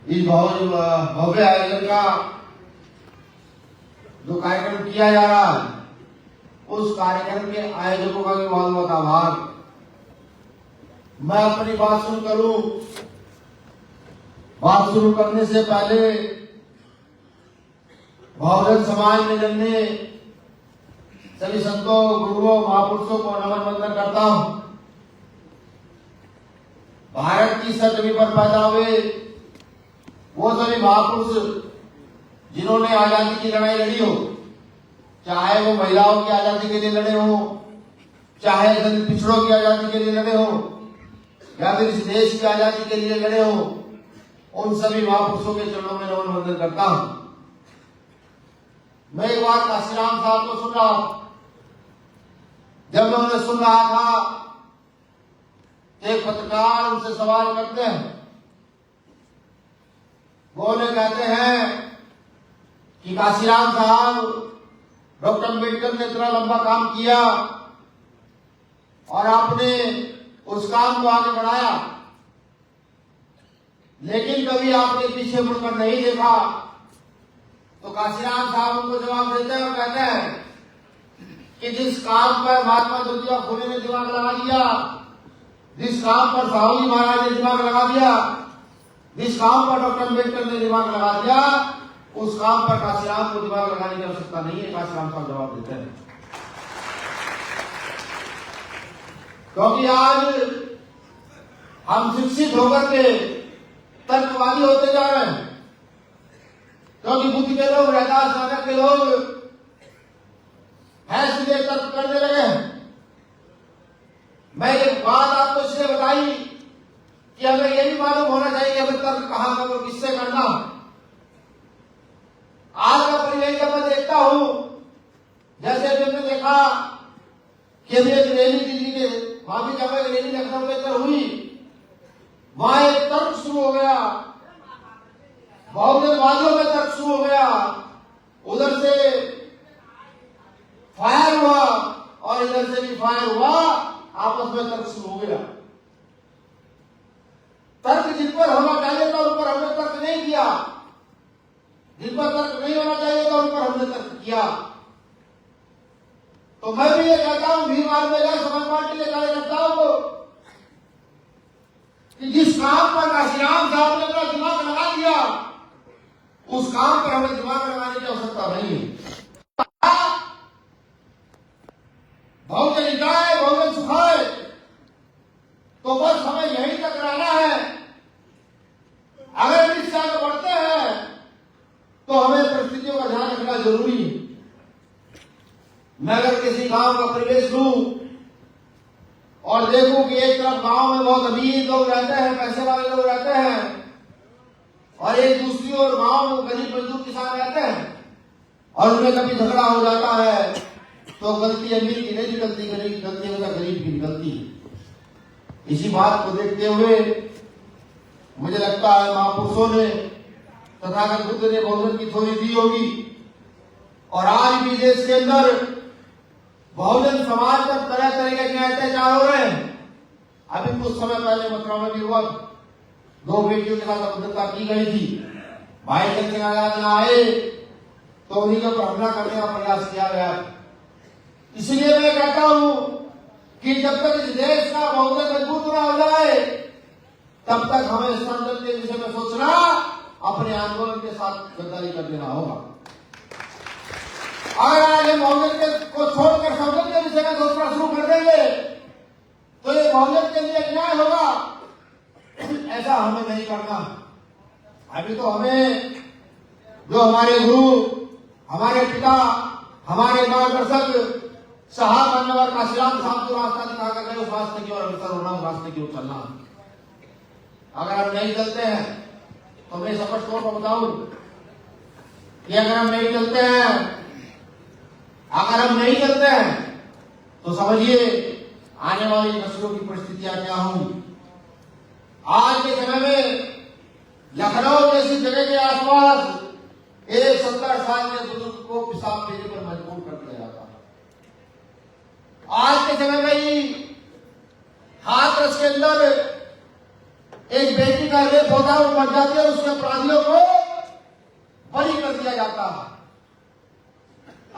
इस भव्य आयोजन का जो कार्यक्रम किया जा रहा है, उस कार्यक्रम के आयोजकों का भी बहुत बहुत आभार। मैं अपनी बात शुरू करूं, बात शुरू करने से पहले बहुजन समाज में जन्मे सभी संतों, गुरुओं, महापुरुषों को नमन वंदन करता हूं। भारत की सरजमीन पर पैदा हुए वो सभी महापुरुष जिन्होंने आजादी की लड़ाई लड़ी हो, चाहे वो महिलाओं की आजादी के लिए लड़े हो, चाहे दलित पिछड़ों की आजादी के लिए लड़े हो, या फिर इस देश की आजादी के लिए लड़े हो, उन सभी महापुरुषों के चरणों में नमन वंदन करता हूं। मैं एक बार काशीराम साहब को सुन रहा हूं। जब मैं उन्हें सुन रहा था, एक पत्रकार उनसे सवाल करते हैं। वो उन्हें कहते हैं कि काशीराम साहब, डॉक्टर अम्बेडकर ने इतना लंबा काम किया और आपने उस काम को आगे बढ़ाया, लेकिन कभी आपने पीछे मुड़कर नहीं देखा। तो काशीराम साहब उनको जवाब देते हैं और कहते हैं कि जिस काम पर महात्मा ज्योतिबा फुले ने दिमाग लगा दिया, जिस काम पर साहू जी महाराज ने दिमाग लगा दिया, जिस काम पर डॉक्टर अम्बेडकर ने दिमाग लगा दिया, उस काम पर काशीराम को दिमाग लगाने की आवश्यकता नहीं है। काशीराम साहब जवाब देते हैं। क्योंकि आज हम शिक्षित होकर के तर्कवादी होते जा रहे हैं, क्योंकि बुद्धि के लोग, रैदास नाटक के लोग है सीधे तर्क करने लगे हैं। मैं एक बात आपको इसलिए बताई कि हमें यह भी मालूम होना चाहिए कि हमें तर्क कहां करना, किससे करना। आज का परिवेश जब मैं देखता हूं, जैसे अभी हमने देखा कि अभी एक रैली दिल्ली के माफी जगह एक रैली लखनऊ के अंदर हुई, वहां एक तर्क शुरू हो गया, बहुजनवादियों में तर्क शुरू हो गया। उधर से फायर हुआ और इधर से भी फायर हुआ, आपस में तर्क शुरू हो गया। तर्क जिन पर होना चाहिए था उन पर हमने तर्क नहीं किया, जिन पर तर्क नहीं होना चाहिए था उन पर हमने तर्क किया। तो मैं भी ये कहता हूं भीड़ में जाए समाज पार्टी के कार्यकर्ताओं को कि जिस काम पर काशीराम साहब ने अपना दिमाग लगा दिया, उस काम पर हमें दिमाग लगाने की आवश्यकता नहीं है। बहुजन हिताय बहुजन सुखाय, तो बस हमें यही तक रहना है। अगर इस आगे बढ़ते हैं तो हमें परिस्थितियों का ध्यान रखना जरूरी है। मैं अगर किसी गांव का परिवेश लूं और देखूं कि एक तरफ गांव में बहुत अमीर लोग रहते हैं, पैसे वाले लोग रहते हैं, और एक दूसरी ओर गांव में गरीब मजदूर किसान रहते हैं, और उनमें कभी झगड़ा हो जाता है, तो गलती अमीर की नहीं निकलती, गलती होगा गरीब की निकलती है। इसी बात को देखते हुए मुझे लगता है महापुरुषों ने, तथागत बुद्ध ने बहुजन की थोड़ी दी होगी, और आज भी देश के अंदर बहुजन समाज पर तरह तरह के अत्याचार हो रहे हैं। अभी कुछ समय पहले मथुरा में भी हुआ, 2 बेटियों के साथ अभद्रता की गई थी। भाई जन सिंह आजाद यहाँ आए तो उन्हीं के ऊपर हमला करने का प्रयास किया गया। इसलिए मैं कहता हूं कि जब तक इस देश का बहुजन मजबूत न हो जाए, तब तक हमें इस आंदोलन के विषय में सोचना, अपने आंदोलन के साथ गद्दारी कर देना होगा। अगर आज हम बहुजन को छोड़कर संसद के विषय में सोचना शुरू कर देंगे तो ये बहुजन के लिए अन्याय होगा। ऐसा हमें नहीं करना। अभी तो हमें जो हमारे गुरु, हमारे पिता, हमारे मार्गदर्शक साहब मान्यवर काशीराम साहब जो रास्ता दिखा कर गए, उस रास्ते की ओर अग्रसर होना, उस रास्ते की ओर चलना। अगर हम नहीं चलते हैं तो मैं स्पष्ट तौर पर बताऊं कि अगर हम नहीं चलते हैं तो समझिए आने वाली नस्लों की परिस्थितियां क्या होंगी। आज के समय में लखनऊ जैसी जगह के आसपास एक 70 साल के बुजुर्ग को पेशाब देने पर मजबूर कर दिया जाता है। आज के समय में ही हाथरस के अंदर एक बेटी का रेप होता है, वो मर जाती है, उसके अपराधियों को बरी कर दिया जाता है।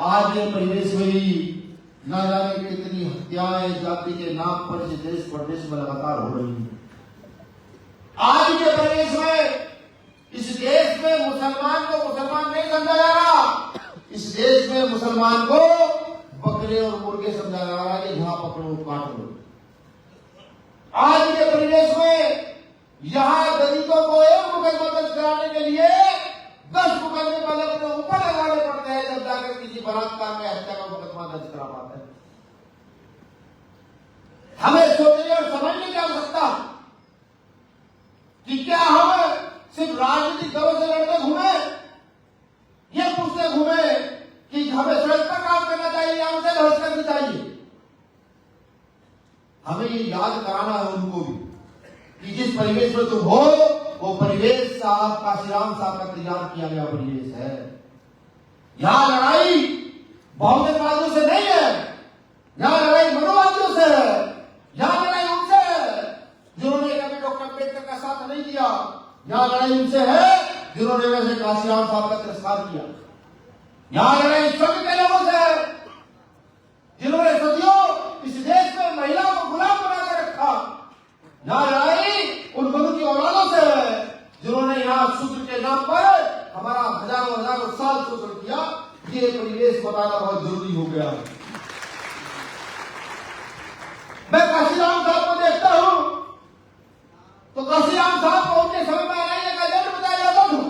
आज ये परिवेश में भी न जाने कितनी हत्याएं जाति के नाम पर इस देश प्रदेश में लगातार हो रही हैं। आज के परिवेश में इस देश में मुसलमान को मुसलमान नहीं समझा जा रहा। इस देश में मुसलमान को बकरे और मुर्गे समझा जा रहा है, जहां पकड़ो काट लो। आज के परिवेश में यहां दलितों को एक मुकदमा दर्ज कराने के लिए 10 मुकदमे पहले अपने ऊपर लगाने पड़ते हैं, जब जाकर किसी बलात्कार में हत्या का मुकदमा दर्ज करा पाते हैं। हमें सोचने और समझने की आवश्यकता कि क्या हम सिर्फ राजनीतिक दलों से लड़ते घूमे, ये पूछते घूमे कि हमें सड़क पर काम करना चाहिए या उनसे बहस करनी चाहिए। हमें ये याद कराना है उनको भी कि जिस परिवेश में तुम हो, वो परिवेश साहब काशीराम साहब का तैयार किया गया परिवेश है। यहां लड़ाई बहुमतवादियों से नहीं है, यहां लड़ाई मनोवादियों से है, यहां लड़ाई उनसे है जिन्होंने कभी डॉक्टर अम्बेडकर का साथ नहीं दिया, यहां लड़ाई उनसे है जिन्होंने वैसे काशीराम साहब का तिरस्कार किया। यहां लड़ाई सभी के लोगों से है जिन्होंने सदियों इस देश में महिलाओं को गुलाम बनाकर रखा। यहां लड़ाई उन मनु की औलादों से है जिन्होंने यहां शूद्र के नाम पर हमारा हजारों साल शोषण किया। ये परिवेश बताना बहुत जरूरी हो गया है। मैं काशीराम साहब को देखता हूं तो काशीराम साहब को उनके समय में अनाइया का जन्म बताया जाता था।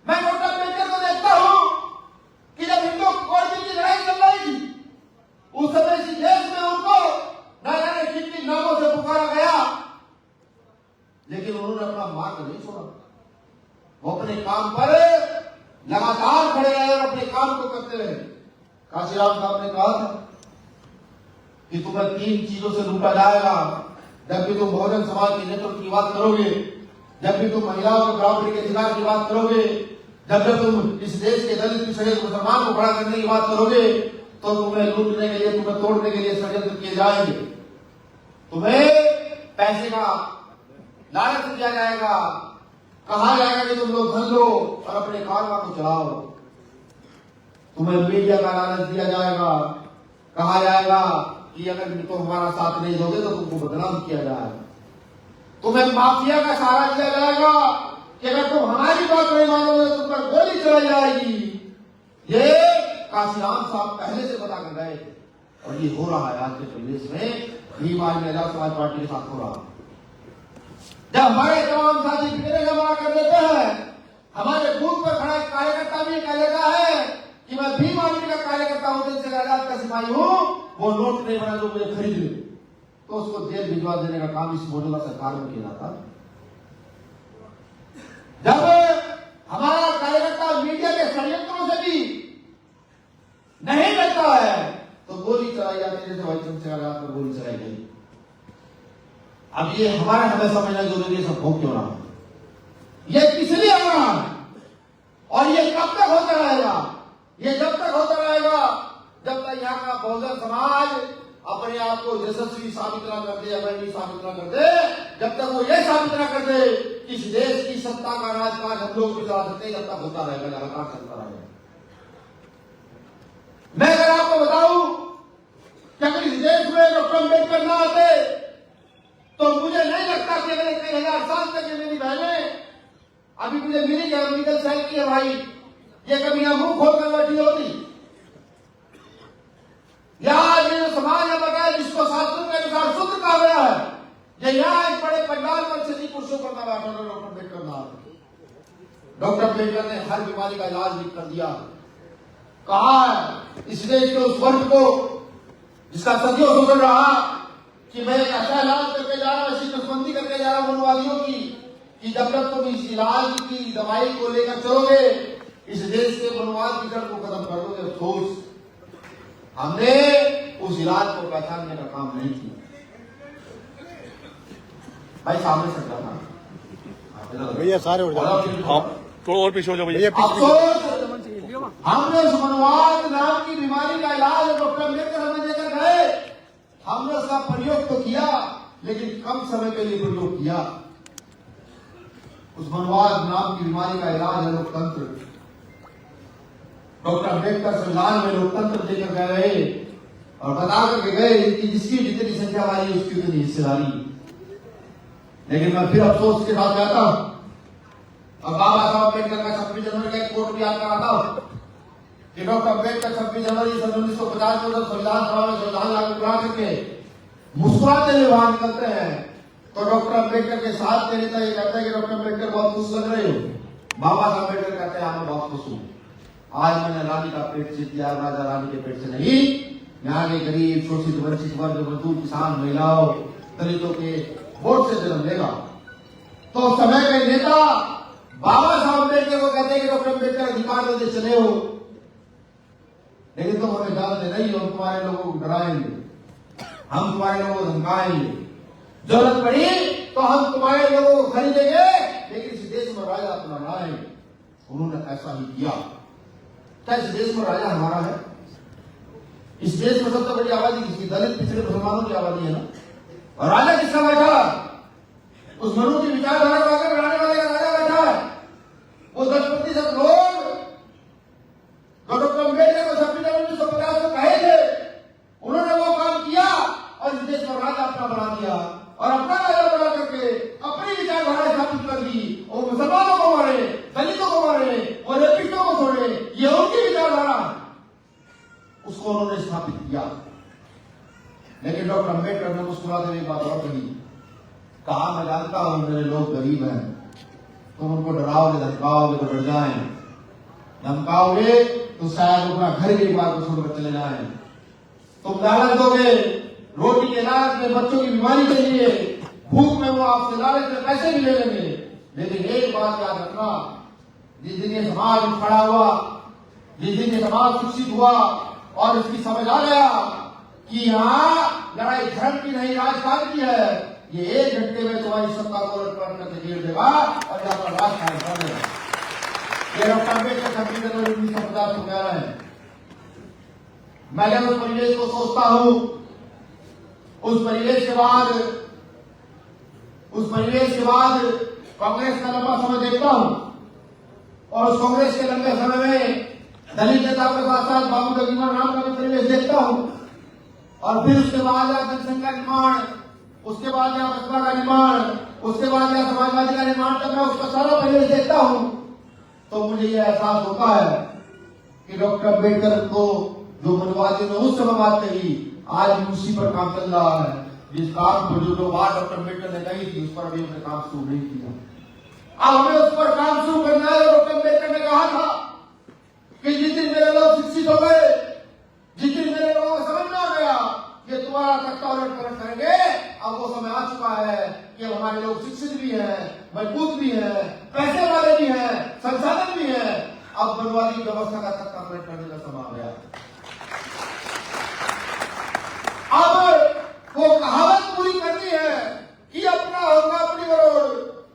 मैं डॉक्टर अम्बेडकर को देखता हूं कि जब हिंदू कॉलोनी की लड़ाई चल रही थी, उस समय इस देश में उनको न जाने किन किन नामों से पुकारा गया, लेकिन उन्होंने अपना मार्ग नहीं छोड़ा। वो अपने काम पर लगातार खड़े रहे और अपने काम को करते रहे। काशीराम साहब ने कहा था कि तुम्हें 3 चीजों से लूटा जाएगा जब भी तुम बहुजन समाज के नेतृत्व की बात करोगे, जब भी तुम महिलाओं के बराबरी के अधिकार की बात करोगे, जब तुम इस देश के दलित पिछड़े मुसलमान को खड़ा करने की बात करोगे, तो तुम्हें लूटने के लिए, तुम्हें तोड़ने के लिए षड्यंत्र किए जाएंगे। तुम्हें पैसे का लालच दिया जाएगा, कहा जाएगा कि तुम लोग धन लो और अपने कारोबार को चलाओ। तुम्हें मीडिया का लालच दिया जाएगा, कहा जाएगा कि अगर तुम हमारा साथ नहीं दोगे तो तुमको बदनाम किया जाएगा। तुम्हें माफिया का सहारा दिया जाएगा कि अगर तुम हमारी बात नहीं मानोगे तो तुम पर गोली चलाई जाएगी। ये काशीराम साहब पहले से बता कर गए थे और ये हो रहा है आज के परिवेश में। भीम आज महिला समाज पार्टी के साथ हो रहा है। जब हमारे तमाम साथी फिक्रे जमा कर देते हैं, हमारे बूथ पर खड़ा कार्यकर्ता भी कह देता है कि मैं भीम आर्मी का कार्यकर्ता हूं, दिल से आजाद का सिपाही हूं, वो नोट नहीं बना जो मुझे खरीद ले, तो उसको जेल भिजवा देने का काम इस मौजूदा सरकार में किया जाता है। जब हमारा कार्यकर्ता मीडिया के षड्यंत्रों से भी नहीं करता है तो गोली चलाई जाती है, जैसे भाई चंद्रशेखर पर गोली चलाई गई। अब ये हमें समझना जरूरी है, सब हो क्यों रहा है, ये किस लिए हो रहा है और ये कब तक होता रहेगा। ये जब तक होता रहेगा जब तक यहाँ का बहुजन समाज अपने आप को यशस्वी साबित ना कर दे, अग्रणी साबित ना कर दे, जब तक वो ये साबित ना कर दे कि इस देश की सत्ता का राजकाज हम लोग भी चला सकते, जब तक होता रहेगा, लगातार चलता रहेगा। मैं अगर आपको बताऊं कि अगर इस देश में डॉक्टर अम्बेडकर ना आते तो मुझे नहीं लगता कि अगले 3000 साल तक ये मेरी बहनें अभी मुझे मिली क्या मेडिकल साइड की है भाई, ये कभी यहां मुंह खोलकर बैठी होती। यार ये जो समाज है बताया जिसको शास्त्रों के अनुसार शुद्ध कहा गया है, ये यहाँ एक बड़े पंडाल पर सजी कुर्सियों पर बैठा डॉक्टर अम्बेडकर ना। डॉक्टर अम्बेडकर ने हर बीमारी का इलाज लिख कर दिया। कहा है इस देश के उस वर्ग को जिसका सदियों शोषण रहा कि मैं एक ऐसा इलाज करके जा रहा हूं, ऐसी नसबंदी करके जा रहा हूं मनवादियों की कि जब तक तुम इस इलाज की दवाई को लेकर चलोगे इस देश के मनवाद की जड़ को खत्म कर दोगे। अफसोस हमने उस इलाज को पहचानने का काम नहीं किया। भाई सामने से था भैया, सारे थोड़ा और पीछे हो जाओ भैया। अफसोस हमने उस मनवाद नाम की बीमारी का इलाज डॉक्टर अम्बेडकर हमें देकर गए, हमने उसका प्रयोग तो किया लेकिन कम समय के लिए प्रयोग किया। उस मनवाद नाम की बीमारी का इलाज है लोकतंत्र। डॉक्टर अम्बेडकर संविधान में लोकतंत्र देकर गए और बता करके गए कि जिसकी जितनी संख्या वाली उसकी उतनी हिस्सेदारी। लेकिन मैं फिर अफसोस के साथ कहता हूं, और बाबा साहब अम्बेडकर का 26 जनवरी का एक कोट भी याद कराता हूं कि डॉक्टर अम्बेडकर 26 जनवरी 1950 को जब संविधान सभा में संविधान लागू करा करके मुस्कुराते हुए बाहर निकलते हैं तो डॉक्टर अम्बेडकर के साथ के नेता ये कहता है कि डॉक्टर अम्बेडकर बहुत खुश लग रहे हो। बाबा साहब अम्बेडकर कहते हैं मैं बहुत खुश हूं, आज मैंने रानी का पेट जीत लिया, राजा रानी के पेट से नहीं। यहाँ के गरीब शोषित वंचित वर्ग मजदूर किसान महिलाओं दलितों के वोट से जन्म लेगा। तो समय के नेता बाबा साहब अम्बेडकर को कहते हैं कि डॉक्टर अम्बेडकर अधिकार देते चले हो, लेकिन तुम हमें जानते नहीं हो, हम तुम्हारे लोगों को डराएंगे, हम तुम्हारे लोगों को धमकाएंगे, जरूरत पड़ी तो हम तुम्हारे लोगों को खरीदेंगे, लेकिन इस देश में राजा अपना लाएंगे। उन्होंने ऐसा ही किया। क्या इस देश में राजा हमारा है? इस देश में सबसे बड़ी आबादी किसकी? दलित पिछड़े मुसलमानों की आबादी है ना। और राजा किसका बैठा? उस मनु की विचारधारा को आगे बढ़ाने वाले का राजा बैठा है। वो 10% लोग डॉक्टर अम्बेडकर को 26 जनवरी 1950 को कहे थे, उन्होंने वो काम किया और इस देश में राजा अपना बना दिया और अपना राजा बना करके अपनी विचारधारा स्थापित कर दी। और मुसलमानों को मारे, दलितों को मारे, और रेपिस्टों को छोड़े, ये उनकी विचारधारा, उसको उन्होंने स्थापित किया। लेकिन डॉक्टर अम्बेडकर ने मुस्कुराते हुए एक बात और कही, कहा मैं जानता हूं मेरे लोग गरीब हैं, तुम उनको डराओगे धमकाओगे तो डर जाए, धमकाओगे तो शायद अपना घर के बात को छोड़कर चले जाए, तुम लालच दोगे रोटी के लालच में, बच्चों की बीमारी के लिए, भूख में वो आपसे लालच में पैसे भी ले लेंगे। लेकिन एक बात याद रखना, जिस दिन ये समाज खड़ा हुआ, जिस दिन ये समाज शिक्षित हुआ और इसकी समझ आ गया कि यहाँ लड़ाई धर्म की नहीं राजकारण की है, ये 1 घंटे में तुम्हारी सत्ता को उलट करके गिर देगा और यहाँ पर राज कायम कर देगा। ये डॉक्टर अम्बेडकर 26 जनवरी 1950 को कह रहे हैं। मैं जब उस परिवेश को सोचता हूं, उस परिवेश के बाद कांग्रेस का लंबा समय देखता हूं और उस कांग्रेस के लंबे समय में दलित नेता के साथ साथ बाबू जगजीवन राम का भी परिवेश देखता हूं और फिर उसके बाद जनसंघ का निर्माण, उसके बाद बसपा का निर्माण, उसके बाद समाजवादी का निर्माण, तक मैं उसका सारा परिवेश देखता हूं तो मुझे यह एहसास होता है कि डॉक्टर अम्बेडकर को जो मनवादियों ने उस समय बात कही, आज भी उसी पर काम चल रहा है। जिस काम पर जो बात डॉक्टर अम्बेडकर ने कही थी उस पर अभी हमने काम शुरू नहीं किया। अब हमें उस पर काम शुरू करना है। डॉक्टर अम्बेडकर ने कहा था कि जिस दिन मेरे लोग शिक्षित हो गए, जिस दिन मेरे लोगों को समझ में आ गया कि तुम्हारा तख्ता उलट पलट करेंगे, अब वो समय आ चुका है कि अब हमारे लोग शिक्षित भी हैं, मजबूत भी हैं, पैसे वाले भी हैं, संसाधन भी हैं, अब मनवादी व्यवस्था का तख्ता उलट करने का समय आ गया। अब वो कहावत पूरी करनी है कि अपना होगा अपनी बरोड़,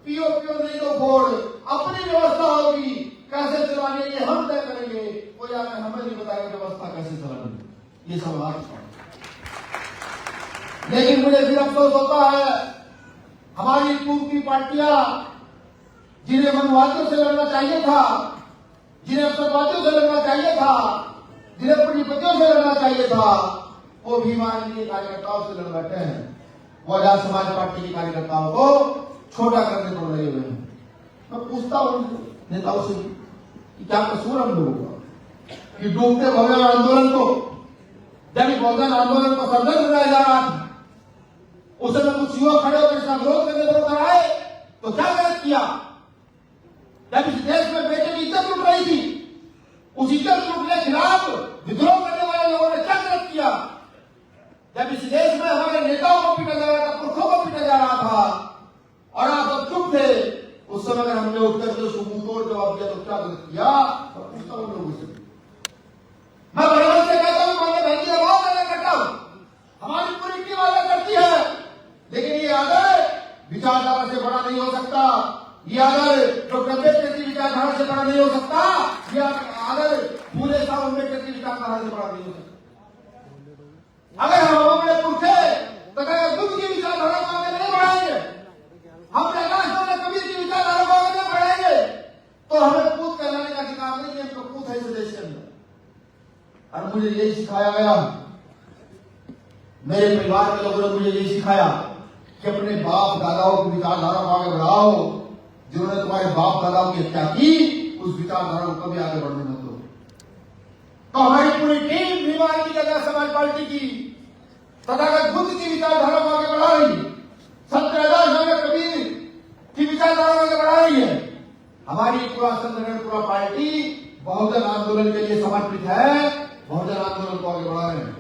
पियो पियो नहीं तो फोड़, अपनी व्यवस्था होगी, कैसे चलानी ये हम तय करेंगे, कोई आगे हमें नहीं बताएगा व्यवस्था कैसे चलानी। ये सब आ चुका है। लेकिन मुझे फिर अफसोस होता है, हमारी पूर्व की पार्टियां जिन्हें मनवादियों से लड़ना चाहिए था, जिन्हें अवसरवादियों से लड़ना चाहिए था, जिन्हें पूंजीपतियों से लड़ना चाहिए था, वो भी माननीय कार्यकर्ताओं से लड़ बैठे हैं। वो आजाद समाज पार्टी के कार्यकर्ताओं को छोटा करने को लगे हुए हैं। मैं पूछता हूं नेताओं से कि क्या कसूर हम लोगों का कि डूबते बहुजन आंदोलन को, जब बहुजन आंदोलन को संदर्भ बनाया जा रहा था, उस समय कुछ युवक खड़े होकर इसका विरोध करने को आए तो क्या गलत किया? जब इस देश में बेटे की इज्जत लूट रही थी, उस इज्जत लूटने के खिलाफ विद्रोह करने वाले लोगों ने क्या गलत किया? जब इस देश में हमारे नेताओं को पीटा जा रहा था, पुरखों को पीटा जा रहा था और आप सब चुप थे, उस समय अगर हमने उठकर के उसको मुंह तोड़ जवाब दिया तो क्या गलत किया? तो पूछता हूं लोगों से। मैं बराबर से कहता हूं, मैंने बहन की आवाज अलग करता हूं, हमारी पूरी टीम अलग करती है, लेकिन ये आदर विचारधारा से बड़ा नहीं हो सकता, ये आदर डॉक्टर अम्बेडकर की विचारधारा से बड़ा नहीं हो सकता, ये आदर फूले साहब अम्बेडकर की विचारधारा से बड़ा नहीं हो सकता। अगर हम अपने पुरखे तथा बुद्ध की विचारधारा को आगे नहीं बढ़ाएंगे, हम प्रकाश कबीर की विचारधारा को आगे नहीं बढ़ाएंगे, तो हमें पूत कहलाने का अधिकार नहीं है। तो पूत है इस देश के अंदर। और मुझे यही सिखाया गया, मेरे परिवार के लोगों ने मुझे यही सिखाया कि अपने बाप दादाओं की विचारधारा को आगे बढ़ाओ। जिन्होंने तुम्हारे बाप दादाओं की हत्या की, उस विचारधारा को कभी आगे बढ़ने मत दो। तो हमारी पूरी टीम बीमारी जनता समाज पार्टी की तथागत बुद्ध की विचारधारा को आगे बढ़ा रही है, सत्य कबीर की विचारधारा को आगे बढ़ा रही है। हमारी पूरा संगठन, पूरा पार्टी बहुजन आंदोलन के लिए समर्पित है, बहुजन आंदोलन को आगे बढ़ा रहे हैं।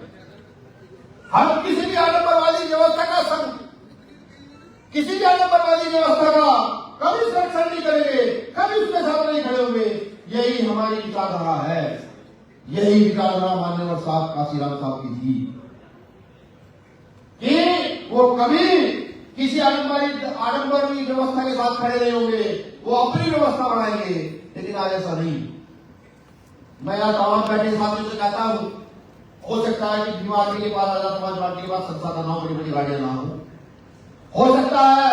हम किसी भी आडंबरवादी व्यवस्था का संग, किसी भी आडंबरवादी व्यवस्था का कभी संरक्षण नहीं करेंगे, कभी उसके साथ नहीं खड़े होंगे। यही हमारी विचारधारा है, यही विचारधारा माननीय साहब काशीराम साहब की थी कि वो कभी किसी आडंबरी व्यवस्था के साथ खड़े नहीं होंगे, वो अपनी व्यवस्था बनाएंगे। लेकिन आज ऐसा नहीं। मैं यहाँ तमाम बैठे साथियों से कहता हूं, हो सकता है कि भीम आर्मी के पास, आजाद समाज पार्टी के पास संसाधन ना हो, बड़ी बड़ी गाड़ियां ना हो सकता है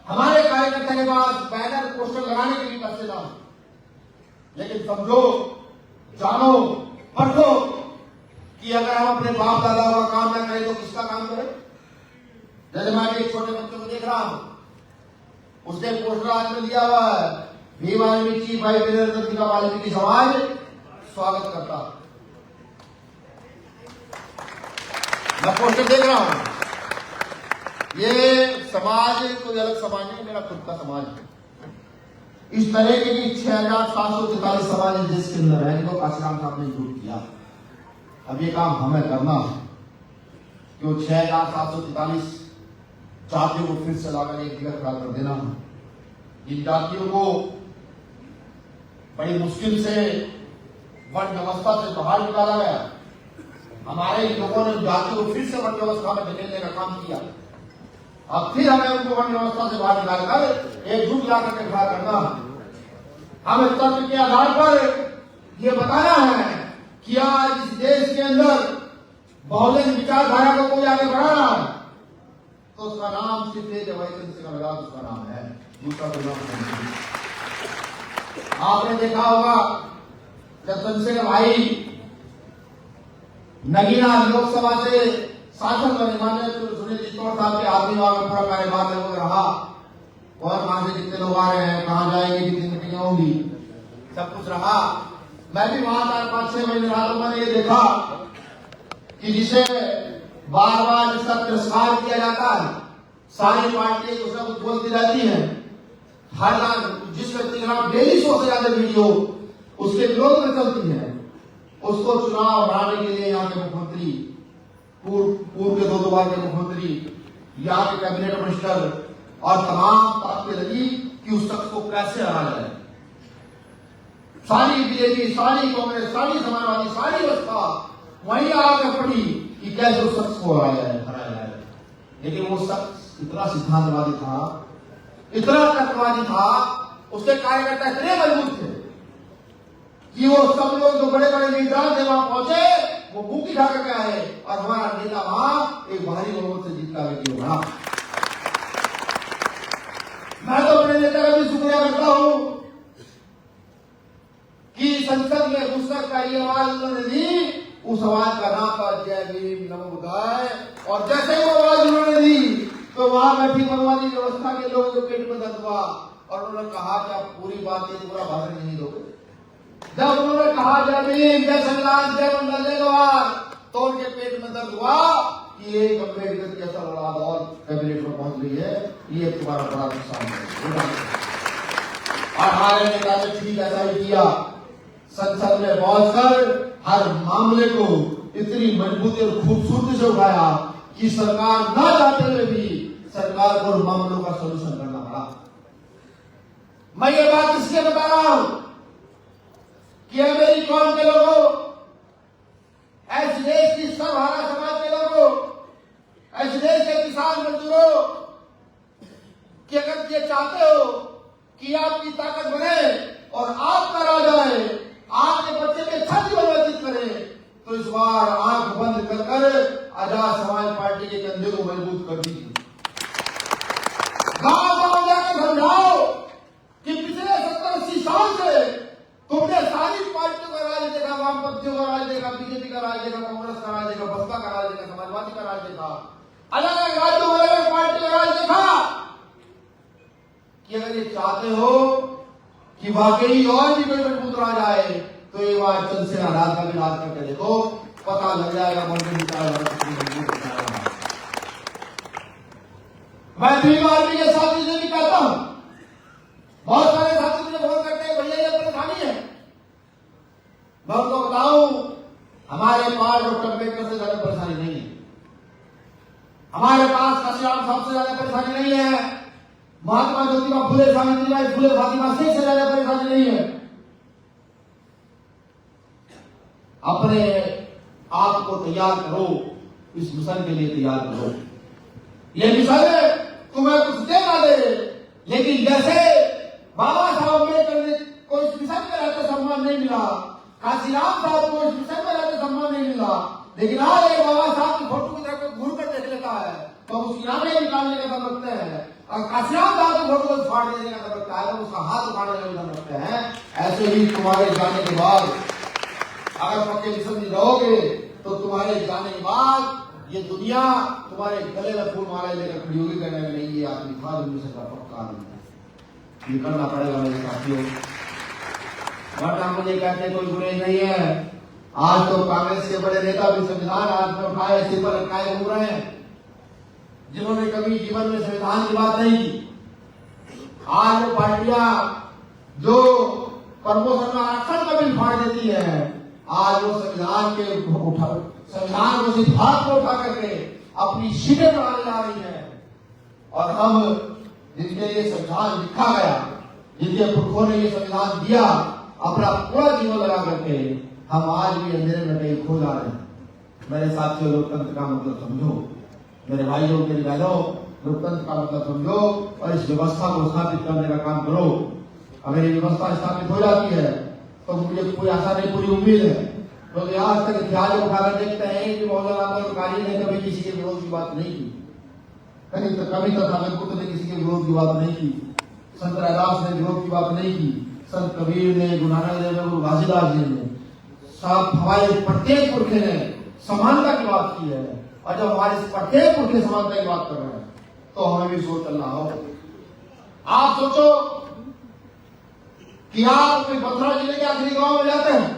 हमारे कार्यकर्ता के पास बैनर पोस्टर लगाने के लिए पैसे ना हो। लेकिन समझो, जानो, परखो कि अगर हम अपने बाप दादा का काम न करें तो किसका काम करें। जैसे मैं एक छोटे बच्चे को देख रहा हूं, उसने पोस्टर आज में दिया हुआ है, भीम आर्मी चीफ भाई वीरेंद्र सिंह वाल्मीकि समाज स्वागत करता। मैं पोस्टर देख रहा हूं। ये समाज कोई अलग समाज नहीं, मेरा खुद का समाज है। इस तरह के 6,743 समाज देश के अंदर है, इनको काशीराम साहब ने इंक्लूड किया। अब ये काम हमें करना है कि 6,743 जातियों को फिर से लाकर एक जगह खड़ा कर देना है। इन जातियों को बड़ी मुश्किल से वर्ण व्यवस्था से बाहर निकाला गया। हमारे लोगों ने जातियों को फिर से वर्ण व्यवस्था में धकेलने का काम किया। अब फिर हमें उनको वर्ण व्यवस्था से बाहर निकालकर एकजुट लाकर के खड़ा करना। हमें तथ्य के आधार पर यह बताना है कि आज इस देश के अंदर बहुजन विचारधारा को कोई आगे बढ़ा रहा है तो उसका नाम सिर्फ वैकल्पिक से उसका नाम है, दूसरा कोई नाम नहीं। आपने देखा होगा जब चंद्रशेखर भाई नगीना लोकसभा से सांसद बने, माननीय सुनील चित्तौड़ साहब के आदमी वहां में पूरा कार्यभार लोगों में रहा, और वहां से कितने लोग आ रहे हैं, कहां जाएंगे, कितनी मीटिंगें होंगी, सब कुछ रहा। मैं भी वहां 4-5-6 महीने रहा तो मैंने ये देखा कि जिसे बार बार जिसका तिरस्कार किया जाता है, सारी पार्टियां कुछ ना कुछ बोलती रहती है। हर जिस व्यक्ति के नाम डेली 100 से ज्यादा वीडियो उसके विरोध में चलती है, उसको चुनाव हराने के लिए यहाँ के मुख्यमंत्री, पूर्व के 2 बार के मुख्यमंत्री, यहाँ के कैबिनेट मिनिस्टर और तमाम ताकतें लगी कि उस शख्स को कैसे हराया जाए। सारी बीजेपी, सारी कांग्रेस, सारी समाजवादी, सारी व्यवस्था वहीं आगे पड़ी कि कैसे उस शख्स को हराया जाए। लेकिन वो शख्स इतना सिद्धांतवादी था, इतना तत्ववादी था, उसके कार्यकर्ता इतने मजबूत थे कि वो सब लोग जो बड़े बड़े लीडर थे वहां पहुंचे, वो मुंह दिखा करके आए और हमारा नेता वहां एक भारी बहुमत से जीतता व्यक्ति होगा। मैं तो अपने नेता का भी शुक्रिया करता हूं कि संसद में घुसकर का ये आवाज उन्होंने दी, उस आवाज का नाम था जय भीम नमो बुद्धाय। और जैसे ही वो आवाज उन्होंने दी तो वहां बैठी मनवादी व्यवस्था के लोगों के पेट में दर्द हुआ और उन्होंने कहा कि आप पूरी बात ये पूरा भाषण नहीं दोगे। जब उन्होंने कहा जय भीम, जय संविधान, जय मंडल, जय जवाहर, तो उनके पेट में दर्द हुआ कि एक अम्बेडकर की ऐसा बड़ा दौर कैबिनेट में पहुंच गई है, ये तुम्हारा बड़ा नुकसान है। और हमारे नेता ने ठीक ऐसा ही किया, संसद में पहुंचकर हर मामले को इतनी मजबूती और खूबसूरती से उठाया कि सरकार न चाहते हुए भी सरकार को मामलों का सलूशन करना पड़ा। मैं ये बात इसलिए बता रहा हूं कि मेरी कौम के लोगों, ऐसे देश की सर्वहारा समाज के लोगों, ऐसे देश के किसान मजदूरों कि अगर ये चाहते हो कि आपकी ताकत बने और आपका राजा है, आपके बच्चे के छाती परिवर्तित करें, तो इस बार आंख बंद कर आजाद समाज पार्टी पार्टी के कंधे को मजबूत कर दी थी। गांव गांव जाकर समझाओ कि पिछले 70-80 साल से तुमने सारी पार्टियों का राज देखा, वामपंथियों का राज देखा, बीजेपी का राज देखा, कांग्रेस का राज देखा, बसपा का राज देखा, समाजवादी का राज देखा, अलग अलग राज्यों में अलग पार्टी का राज देखा। कि अगर ये चाहते हो कि वाकई और भी कोई मजबूत राज आए तो एक बार चंद्रसेना राज का भी राज करके देखो, पता लग जाएगा मंदिर मैं भीम आर्मी के साथी से भी कहता हूं, बहुत सारे साथी मुझे फोन करते हैं, भैया ये परेशानी है। मैं उनको बताऊं, हमारे पास डॉक्टर अम्बेडकर से ज्यादा परेशानी नहीं है, हमारे पास काशीराम साहब से ज्यादा परेशानी नहीं है, महात्मा ज्योतिबा फुले, सावित्रीबाई फुले, फातिमा शेख से ज्यादा परेशानी नहीं है। अपने आप को तैयार करो, इस मिशन के लिए तैयार करो। ये मिशन तुम्हें कुछ दे ना दे, लेकिन जैसे बाबा साहब अम्बेडकर ने को इस मिशन में रहते सम्मान नहीं मिला, काशीराम साहब को इस मिशन में रहते सम्मान नहीं मिला, लेकिन आज एक बाबा साहब की फोटो की तरफ घूर कर देख लेता है तो उसकी आंखें निकालने का दम रखते हैं, और काशीराम साहब की फोटो को फाड़ देने का दम रखता है तो उसका हाथ उखाड़ने का दम रखते हैं। ऐसे ही तुम्हारे जाने के बाद अगर पक्के मिशन में रहोगे तो तुम्हारे जाने के बाद ये दुनिया तुम्हारे गले में फूल माला लेकर खड़ी होगी, कहने में नहीं ये आदमी था मिशन का पक्का आदमी, ये करना पड़ेगा मेरे साथियों। वरना मुझे कहते कोई बुरे नहीं है। आज तो कांग्रेस के बड़े नेता भी संविधान हाथ में उठाए सिर पर लटकाए घूम रहे हैं, जिन्होंने कभी जीवन में संविधान की बात नहीं की। आज वो पार्टियां जो प्रमोशन में आरक्षण का बिल फाड़ देती है, आज वो संविधान को सिर्फ हाथ में उठा करके अपनी सीटें बढ़ाने जा रही है। और हम जिनके लिए संविधान लिखा गया, जिनके पुरखों ने ये संविधान दिया, अपना पूरा जीवन लगा करके हम आज भी अंधेरे में कहीं खो जा रहे हैं। मेरे साथियों, लोकतंत्र का मतलब समझो, मेरे भाइयों मेरी बहनों, लोकतंत्र का मतलब समझो और इस व्यवस्था को स्थापित करने का काम करो। अगर ये व्यवस्था स्थापित हो जाती है तो मुझे कोई आशा नहीं, पूरी उम्मीद है, क्योंकि तो आज तक इतिहास उठाकर देखते हैं कि मौलाना आंदोलनकारी ने कभी किसी के विरोध की बात नहीं की, कभी तथागत ने किसी के विरोध की बात नहीं की, संत रैदास ने विरोध की बात नहीं की, संत कबीर ने, गुरु नानक देव ने, गुरु घासीदास जी ने, सब हमारे प्रत्येक पुरखे ने समानता की बात की है। और जब हमारे प्रत्येक पुरखे समानता की बात कर रहे हैं तो हमें भी सोच चलना हो। आप सोचो कि आप अपने मथुरा जिले के आखिरी गांव में जाते हैं,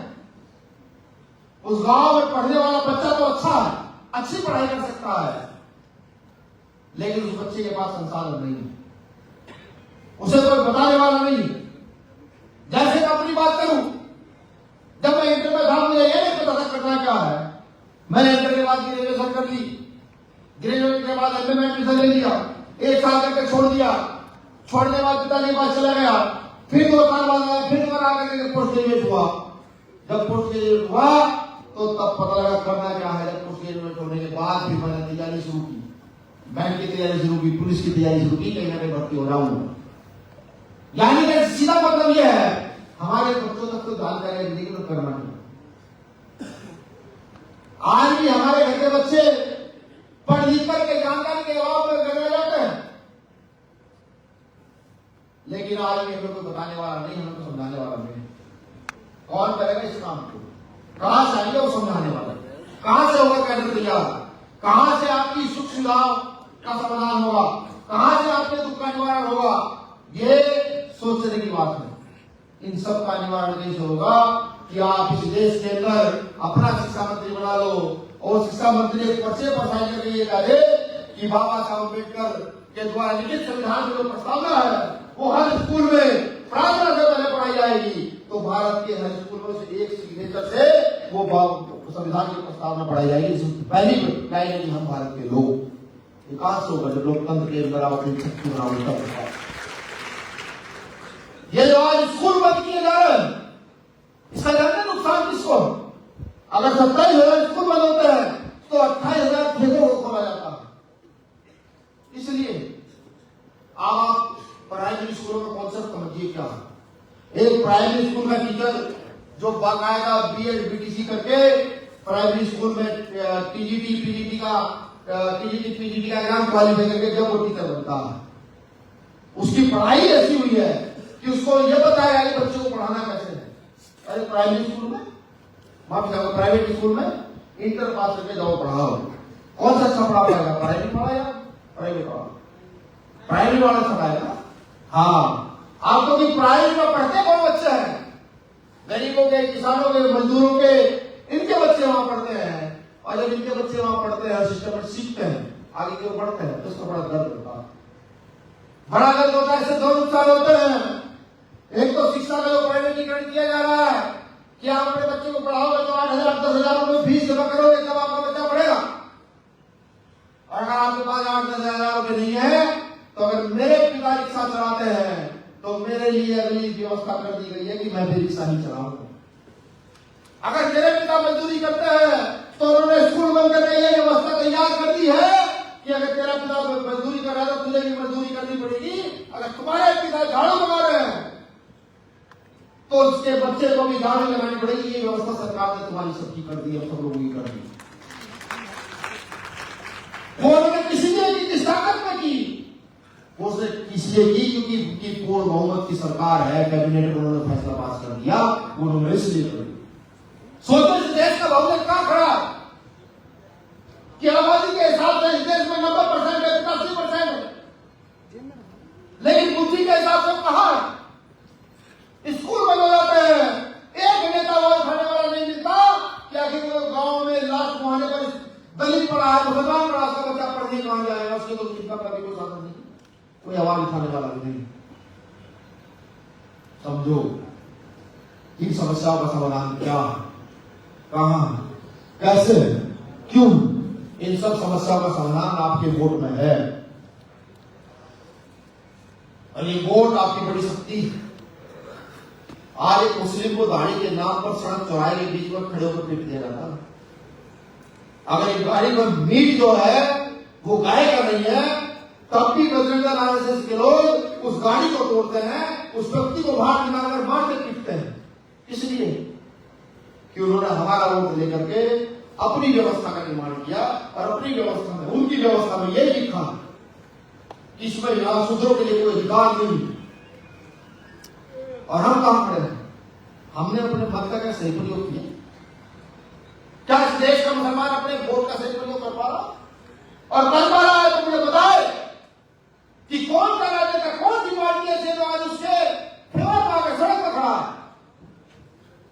उस गांव में पढ़ने वाला बच्चा तो अच्छा है, अच्छी पढ़ाई कर सकता है, लेकिन उस बच्चे के पास संसाधन नहीं है, उसे कोई बताने वाला नहीं। जैसे मैं अपनी बात करूं, जब मैं इंटर में था मुझे ये नहीं पता था करना क्या है। मैंने इंटर के बाद ग्रेजुएशन कर ली, ग्रेजुएशन के बाद एमए में एडमिशन ले लिया, 1 साल करके छोड़ दिया, छोड़ने के बाद पिताजी के पास चला गया, फिर 2 साल बाद आया, फिर दोबारा आकर पोस्ट ग्रेजुएट हुआ। जब पोस्ट ग्रेजुएट हुआ तो तब पता लगा करना क्या है। जब पोस्ट ग्रेजुएट होने के बाद फिर मैंने तैयारी शुरू की, बैंक की तैयारी शुरू की, पुलिस की तैयारी शुरू की, कहीं ना कहीं भर्ती हो जाऊंगा। यानी कि सीधा मतलब यह है, हमारे बच्चों तक तो जानकारी है लेकिन करना नहीं। आज भी हमारे घर के बच्चे पढ़ लिख करके जानकारी के अभाव में गड़बड़ जाते हैं, लेकिन आज भी हमें कोई बताने वाला नहीं, हमें को समझाने वाला नहीं। कौन करेगा इस काम को? कहां से आएगा वो समझाने वाला? कहां से होगा कैडर तैयार? कहां से आपकी सुख सुविधाओं का समाधान होगा? कहां से आपके दुख का निवारण होगा? ये सोचने की बात है। इन सब का निवारण कैसे होगा कि आप इस देश के अंदर अपना शिक्षा मंत्री बना लो, और शिक्षा मंत्री एक पर्चे पर साइन करके ये कह दे कि बाबा साहब अम्बेडकर के द्वारा लिखित संविधान की जो प्रस्तावना है वो हर स्कूल में प्रार्थना से पहले पढ़ाई जाएगी। तो भारत के हर स्कूल में से एक सिग्नेचर से वो संविधान की प्रस्तावना पढ़ाई जाएगी। पहली लाइन है कि हम भारत के लोग, विकास होगा जब लोकतंत्र के अंदर आप अपनी शक्ति बनाओ। ये जो आज स्कूल बंद किए जा रहे हैं, इसका जानते नुकसान किसको? अगर 27,000 स्कूल बंद होते हैं तो 28,000 खेतों को खोला जाता है। इसलिए आप प्राइमरी स्कूलों का कॉन्सेप्ट समझिए क्या है। एक प्राइमरी स्कूल का टीचर जो बाकायदा बीएड बीटीसी करके प्राइमरी स्कूल में टीजीटी पीजीटी का टीजीटी पीजीटी का एग्जाम क्वालिफाई करके जब वो टीचर बनता है, उसकी पढ़ाई ऐसी हुई है कि उसको ये बताया कि बच्चों को पढ़ाना कैसे है। अरे प्राइवेट स्कूल में, माफ कीजिएगा, प्राइवेट स्कूल में इंटर पास करके जाओ पढ़ाओ, कौन सा अच्छा पढ़ा पाएगा? प्राइवेट पढ़ाएगा, प्राइवेट वाला, प्राइवेट वाला पढ़ाएगा। हाँ, आपको भी प्राइवेट में पढ़ते कौन बच्चे हैं? गरीबों के, किसानों के, मजदूरों के, इनके बच्चे वहां पढ़ते हैं। और जब इनके बच्चे वहां पढ़ते हैं, सिस्टम सीखते हैं, आगे क्यों पढ़ते हैं, तो उसका बड़ा दर्द होता है, बड़ा दर्द होता है। इससे दो नुकसान होते हैं। एक तो शिक्षा का जो प्राइवेटीकरण किया जा रहा है कि आप अपने बच्चे को पढ़ाओगे तो 8,000 10,000 रुपए फीस जमा करोगे तब आपका बच्चा पढ़ेगा। और अगर आपके पास 8-10,000 रुपए नहीं है तो अगर मेरे पिता रिक्शा चलाते हैं तो मेरे लिए अगली व्यवस्था कर दी गई है कि मैं भी रिक्शा ही चलाऊंगा। अगर मेरे पिता मजदूरी करते हैं तो उन्होंने स्कूल बंद करके ये व्यवस्था तैयार कर दी है कि अगर तेरा पिता मजदूरी कर रहा है तो तुझे भी मजदूरी करनी पड़ेगी। अगर तुम्हारे पिता झाड़ू लगा रहे हैं तो उसके बच्चे को भी झाड़ू लगानी पड़ेगी। ये व्यवस्था सरकार ने तुम्हारी सबकी कर दी है, सब लोगों की कर दी। वो उन्होंने किसी ने की, किस ताकत में की? उसने इसलिए की क्योंकि पूर्ण बहुमत की सरकार है, कैबिनेट में उन्होंने फैसला पास कर दिया, उन्होंने इसलिए कर दिया। सोचो इस देश का बहुमत कहां खड़ा कि आबादी के हिसाब से इस देश में 90% है, 85% है, लेकिन बुद्धि के हिसाब से कहां है? स्कूल बंद हो जाते हैं, एक नेता वोट खाने वाला नहीं मिलता कि आखिर वो गांव में लाश मुहाने पर दलित पड़ा है, मुसलमान पड़ा, उसका बच्चा पढ़ने कहां जाएगा? उसके तो चिंता का भी कोई साधन नहीं, कोई आवाज उठाने वाला भी नहीं। समझो इन समस्याओं का समाधान क्या है, कहां, कैसे, क्यों? इन सब समस्याओं का समाधान आपके वोट में है। और ये वोट आपकी बड़ी शक्ति है। आज एक मुस्लिम को दाढ़ी के नाम पर सड़क चौराहे के बीच में खड़े होकर पीट दिया जाता है। अगर एक गाड़ी पर मीट जो है वो गाय का नहीं है, तब भी बजरंग आरएसएस के लोग उस गाड़ी को तोड़ते हैं, उस व्यक्ति को बाहर निकालकर मार के पीटते हैं। इसलिए कि उन्होंने हमारा वोट लेकर के अपनी व्यवस्था का निर्माण किया और अपनी व्यवस्था में, उनकी व्यवस्था में यह लिखा कि इसमें यहां शूद्रों के लिए कोई अधिकार नहीं। और हम काम खड़े हैं, हमने अपने मत का क्या सही प्रयोग किया? क्या इस देश का मुसलमान अपने वोट का सही प्रयोग कर पा रहा? और कर पा रहा है तो मुझे बताए कि कौन सा राज्य का कौन सी पार्टी है जो आज उसके फेवर पाकर सड़क पर खड़ा है?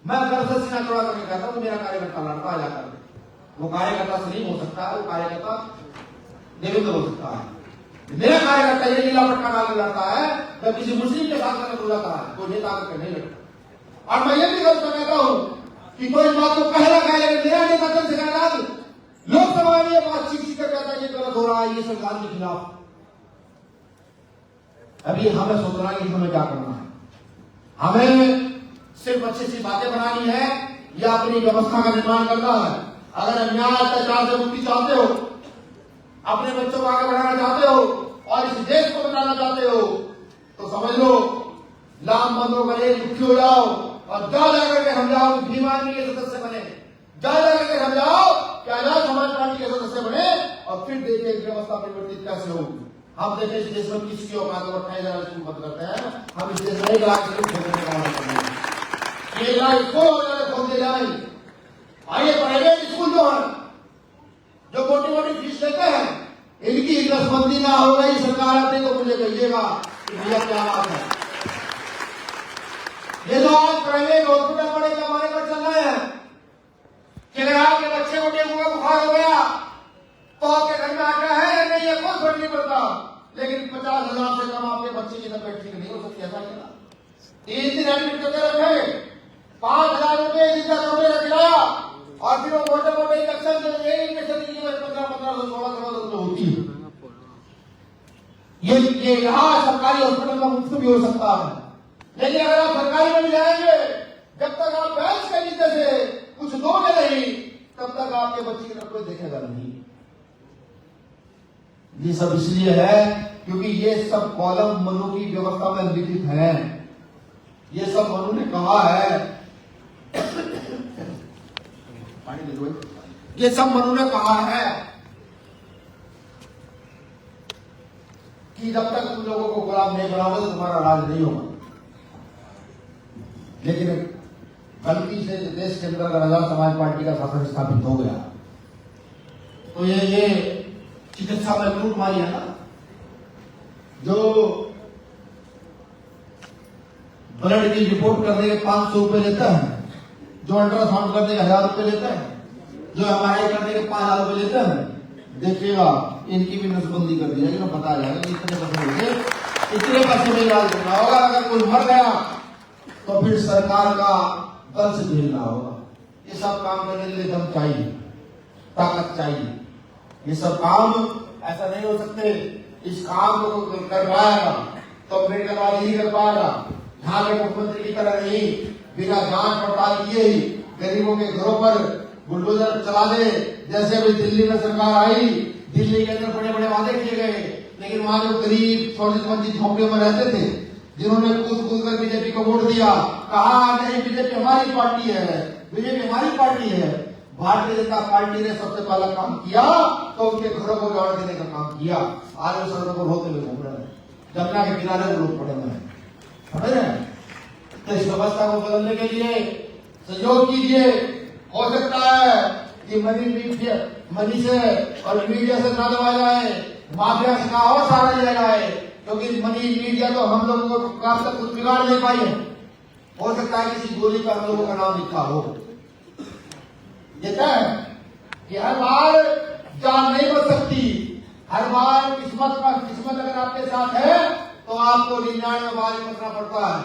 मैं घर से सीना चौड़ा करके कहता हूं, मेरा कार्यकर्ता लड़ता है जाकर, वो कार्यकर्ता सलीम हो सकता है, वो कार्यकर्ता देवेंद्र हो सकता है, मेरा कार्यकर्ता ये नीला पट्टा डाल लड़ता है, जब किसी मुस्लिम के साथ में हो जाता है, कोई नेता आकर नहीं लड़ता। और मैं ये भी गलत कहता हूं कि कोई बात तो पहला कह लेगा, मेरा नेता चंद्रशेखर आजाद लोकसभा में ये बात चीख कर कहता है ये गलत हो रहा है, ये संविधान के खिलाफ। अभी हमें सोचना है कि हमें क्या करना है। हमें सिर्फ अच्छी सी बातें बनानी है या अपनी व्यवस्था का निर्माण करना है। अगर अन्याय अत्याचार से मुक्ति चाहते हो, अपने बच्चों को आगे बढ़ाना चाहते हो और इस देश को बचाना चाहते हो तो समझ लो, लाम बंदों का एक मुखी हो जाओ और जा जाकर के हम जाओ भीमानी के सदस्य बने, जा जाकर के हम जाओ कि आजाद समाज पार्टी के सदस्य बने और फिर देखें व्यवस्था परिवर्तित कैसे होगी। हम देखें इस देश में किसकी औकात है, 28,000 स्कूल बंद करते हैं, हम इस देश में 1 लाख स्कूल खोलने का वादा कर रहे हैं। 1 लाख स्कूल खोल दिए जाए। आइए प्राइवेट स्कूल जो है, जो मोटी मोटी फीस लेते हैं, इनकी रसबंदी ना हो गई सरकार आते तो मुझे कहिएगा कि भैया क्या बात है। ये जो आज प्राइवेट हॉस्पिटल बड़े पैमाने पर चल रहे हैं कि अगर आपके बच्चे को डेंगू का बुखार हो गया तो आपके घर में आकर है नहीं, ये कोई फर्क नहीं पड़ता, लेकिन 50,000 से कम आपके बच्चे की तबियत ठीक नहीं हो सकती। ऐसा क्या 3 दिन एडमिट करके रखे, 5,000 रुपए जिसका कमरे का किराया और फिर वो मोटे मोटे इंजेक्शन देंगे, इंजेक्शन की कीमत 15-16 होती है। ये यहाँ सरकारी हॉस्पिटल में मुफ्त भी हो सकता है, लेकिन अगर आप सरकारी में भी जाएंगे, जब तक आप बैंक के नीचे से कुछ दोगे नहीं तब तक आपके बच्चे की तरफ कोई देखेगा नहीं। ये सब इसलिए है क्योंकि ये सब कॉलम मनु की व्यवस्था में लिखित है। ये सब मनु ने कहा है, ये सब मनु ने कहा है कि जब तक तुम लोगों को गुलाम नहीं बनाओगे तो तुम्हारा राज नहीं होगा। लेकिन गलती से देश के अंदर आजाद समाज पार्टी का शासन स्थापित हो गया तो ये चिकित्सा में लूटमारी है ना, जो ब्लड की रिपोर्ट करने के 500 रुपए लेता है, जो अल्ट्रासाउंड करने के 1000 रुपए लेता है, जो एमआरआई करने के 5000 रुपए लेता है, देखिएगा इनकी भी नसबंदी कर दी जाएगी, बताया जाएगा कि इतने पैसे मिले, इतने पैसे में इलाज करना होगा। अगर कोई मर गया तो फिर सरकार का दल से झेलना होगा। ये सब काम करने के लिए दम चाहिए, ताकत चाहिए। ये सब काम ऐसा नहीं हो सकते। इस काम को कर पाएगा तो मेडिकल वाले ही कर पाएगा। यहाँ के मुख्यमंत्री की तरह नहीं बिना जांच पड़ताल किए ही गरीबों के घरों पर बुलडोजर चला दे। जैसे अभी दिल्ली में सरकार आई, दिल्ली के अंदर बड़े बड़े वादे किए गए, लेकिन वहां जो गरीब शोषित वंचित झोंपड़ियों में रहते थे, जिन्होंने कूद कर बीजेपी को वोट दिया, कहा नहीं बीजेपी हमारी पार्टी है, बीजेपी हमारी पार्टी है। भारतीय जनता पार्टी ने सबसे पहला काम किया तो उनके घरों को उजाड़ देने का काम किया। आज वो सड़कों को रोते हुए घूम रहे हैं, जमुना के किनारे वो लोग पड़े हुए हैं, समझ रहे हैं। तो इस व्यवस्था को बदलने के लिए सहयोग कीजिए। हो सकता है कि मनी से और मीडिया से ना दबाया जाए, माफिया से ना और सहारा लिया जाए, क्योंकि मनी मीडिया तो हम लोगों को काम तक कुछ बिगाड़ नहीं पाई है। हो सकता है किसी गोली पर हम लोगों का नाम लिखा हो। ये तय है कि हर बार जान नहीं बच सकती, हर बार किस्मत अगर आपके साथ है तो आपको 99 बार बचना पड़ता है।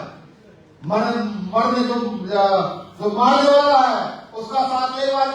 मरने जो मारने वाला है उसका साथ एक बार